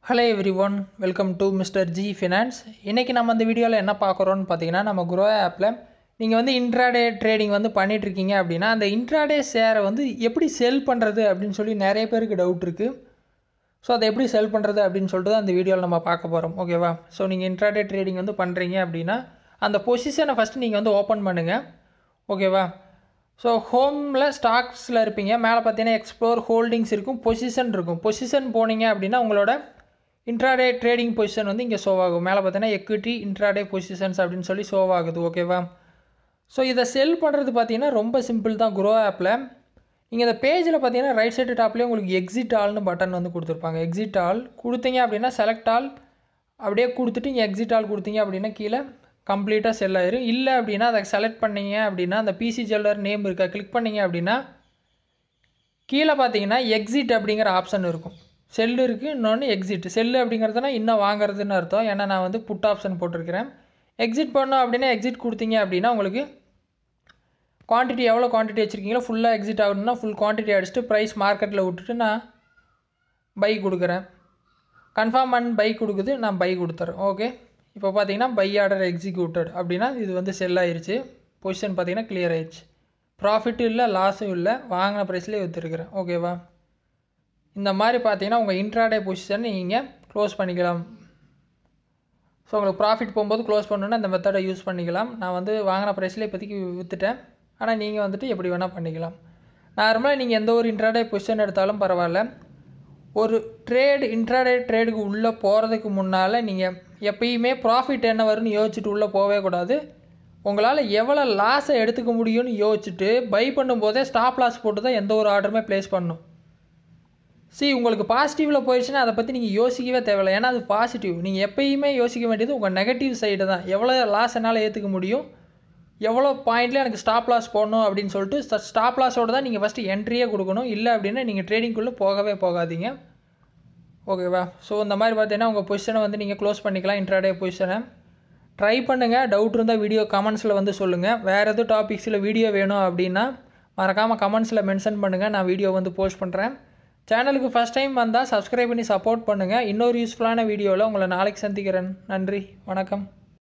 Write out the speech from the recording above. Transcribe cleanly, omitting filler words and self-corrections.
Hello everyone, welcome to Mr. G Finance. இன்னைக்கு நம்ம இந்த வீடியோல என்ன பார்க்கறோம்னு பாத்தீங்கன்னா நம்ம Grow appல நீங்க வந்து intraday trading வந்து பண்ணிட்டு இருக்கீங்க அப்படினா அந்த intraday share வந்து எப்படி செல் பண்றது அப்படினு சொல்லி நிறைய பேருக்கு டவுட் இருக்கு. சோ அதை எப்படி செல் பண்றது அப்படினு சொல்லிட்டு அந்த வீடியோல நம்ம பார்க்க போறோம். ஓகேவா? சோ நீங்க intraday trading வந்து பண்றீங்க அப்படினா அந்த பொசிஷனை ஃபர்ஸ்ட் நீங்க வந்து ஓபன் பண்ணுங்க. ஓகேவா? So homeல ஸ்டாக்ஸ்ல இருப்பீங்க. மேலே பார்த்தீங்கன்னா எக்ஸ்ப்ளோர் ஹோல்டிங்ஸ் இருக்கும், பொசிஷன் இருக்கும். பொசிஷன் போனீங்க அப்படினா உங்களோட intraday trading பொசிஷன் வந்து இங்க ஷோ ஆகும். மேலே பார்த்தீங்கன்னா equity intraday positions அப்படினு சொல்லி ஷோ ஆகுது. ஓகேவா? சோ இத செல் பண்றது பார்த்தீங்கன்னா ரொம்ப சிம்பிள் தான் Grow appல. நீங்க இந்த பேஜ்ல பார்த்தீங்கன்னா ரைட் சைடு டாப்லயே உங்களுக்கு exit allனு பட்டன் வந்து கொடுத்திருப்பாங்க. exit all கொடுத்தீங்க அப்படினா select all அப்படியே கொடுத்துட்டு இங்க exit all கொடுத்தீங்க அப்படினா கீழ கம்ப்ளீட்டா செல் ஆயிரும். இல்ல அப்படினா அத செலக்ட் பண்ணீங்க அப்படினா அந்த PC ஜெல்லர் நேம் இருக்கா கிளிக் பண்ணீங்க அப்படினா கீழ பாத்தீங்கன்னா exit அப்படிங்கற ஆப்ஷன் இருக்கும். செல் இருக்கு, இன்னொன்னு exit. செல் அப்படிங்கறதுனா இன்னும் வாங்குறதுன்னு அர்த்தம். ஏன்னா நான் வந்து புட் ஆப்ஷன் போட்டுருக்கேன். exit பண்ணனும் அப்படினா exit கொடுத்தீங்க அப்படினா உங்களுக்கு குவாண்டிட்டி எவ்வளவு குவாண்டிட்டி வச்சிருக்கீங்களோ ஃபுல்லா exit ஆகணும்னா full quantity அடிச்சிட்டு பிரைஸ் மார்க்கெட்ல விட்டுட்டு நான் பை கொடுக்கிறேன். கன்ஃபார்ம் அண்ட் பை கொடுக்குது, நான் பை கொடுத்துறேன். ஓகே. இப்போ பாத்தீங்கன்னா பை ஆர்டர் எக்ஸிக்யூட்டட் அப்படினா இது வந்து செல் ஆயிருச்சு. பொசிஷன் பாத்தீங்கன்னா கிளியர் ஆயிருச்சு. ப்ராஃபிட் இல்ல, லாஸும் இல்ல, வாங்குன பிரைஸ்லயே வித்துருக்கேன். ஓகேவா? இந்த மாதிரி பாத்தீங்கன்னா உங்க intraday பொசிஷன் நீங்க க்ளோஸ் பண்ணிக்கலாம். சோ உங்களுக்கு ப்ராஃபிட் போகும்போது க்ளோஸ் பண்ணனும்னா இந்த மெத்தட யூஸ் பண்ணிக்கலாம். நான் வந்து வாங்குன பிரைஸ்லயே இப்போதைக்கு வித்துட்டேன். ஆனா நீங்க வந்துட்டு எப்படி வேணா பண்ணிக்கலாம். நார்மலா நீங்க எந்த ஒரு intraday பொசிஷன் எடுத்தாலும் பரவாயில்லை. ஒரு ட்ரேட் intraday ட்ரேடுக்கு உள்ள போறதுக்கு முன்னால நீங்க எப்பயுமே ப்ராஃபிட் என்ன வரும்னு யோசிச்சிட்டு உள்ள போவே கூடாது. உங்களால எவ்வளவு லாஸ் எடுத்துக்க முடியும்னு யோசிச்சிட்டு பை பண்ணும்போதே ஸ்டாப் லாஸ் போட்டு தான் எந்த ஒரு ஆர்டருமே பிளேஸ் பண்ணனும். உங்களுக்கு பாசிட்டிவ்ல போயிடுச்சுனா அத பத்தி நீங்க யோசிக்கவே தேவையில்லை. ஏன்னா அது பாசிட்டிவ். நீங்க எப்பயுமே யோசிக்க வேண்டியது உங்க நெகட்டிவ் சைடு தான். எவ்வளவு லாஸ் என்னால ஏத்துக்க முடியும்? எவ்வளவு பாயிண்ட்ல எனக்கு ஸ்டாப் லாஸ் போடணும் அப்படினு சொல்லிட்டு ஸ்டாப் லாஸோட தான் நீங்க ஃபர்ஸ்ட் என்ட்ரியே கொடுக்கணும். இல்ல அப்படினா நீங்க ட்ரேடிங் குள்ள போகவே போகாதீங்க. ஓகேவா? சோ இந்த மாதிரி பார்த்தீங்கன்னா உங்க பொசிஷனை வந்து நீங்க க்ளோஸ் பண்ணிக்கலாம் intraday பொசிஷனை. ட்ரை பண்ணுங்க. டவுட் இருந்தா வீடியோ கமெண்ட்ஸ்ல வந்து சொல்லுங்க. வேற ஏதாவது டாபிக்ஸ்ல வீடியோ வேணும் அப்படினா மறக்காம கமெண்ட்ஸ்ல மென்ஷன் பண்ணுங்க. நான் வீடியோ வந்து போஸ்ட் பண்றேன். சேனலுக்கு ஃபர்ஸ்ட் டைம் வந்தா Subscribe பண்ணி சப்போர்ட் பண்ணுங்க. இன்னொரு யூஸ்ஃபுல்லான வீடியோல உங்களை நாளைக்கு சந்திக்கிறேன். நன்றி. வணக்கம்.